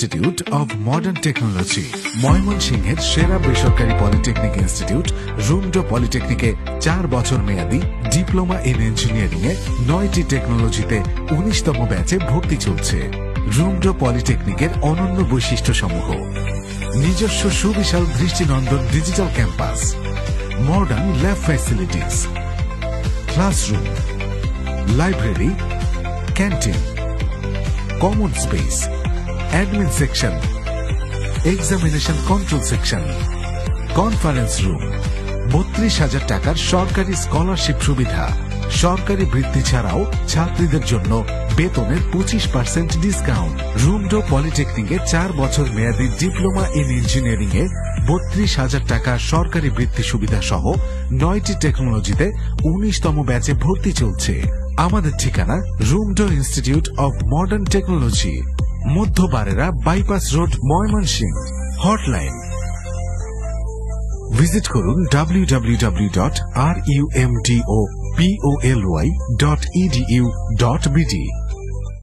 Institute of modern technology ময়মনসিংহের সেরা বেসরকারি পলিটেকনিক ইনস্টিটিউট রুমডো পলিটেকনিকে 4 বছর মেয়াদী ডিপ্লোমা ইন ইঞ্জিনিয়ারিং এ 9টি টেকনোলজিতে 19তম ব্যাচে ভর্তি চলছে। রুমডো পলিটেকনিকের অনন্য বৈশিষ্ট্য সমূহ: নিজস্ব সুবিশাল দৃষ্টিনন্দন digital campus, modern lab facilities, classroom, library, canteen, common space, admin section, examination control section, conference room, 32,000 টাকার সরকারি স্কলারশিপ সুবিধা, সরকারি বৃত্তি ছাড়াও ছাত্রীদের জন্য বেতনের 25% ডিসকাউন্ট। রুমডো পলিটেকনিকে 4 বছর মেয়াদী ডিপ্লোমা ইন ইঞ্জিনিয়ারিং এ 32,000 টাকা সরকারি বৃত্তি সুবিধা সহ 9টি টেকনোলজিতে 19তম ব্যাচে ভর্তি চলছে। আমাদের ঠিকানা Rumdo institute of modern technology, মধ্য বারেরা bypass road, Mymensingh. Hotline visit করুন www.rumdopolY.edu.bd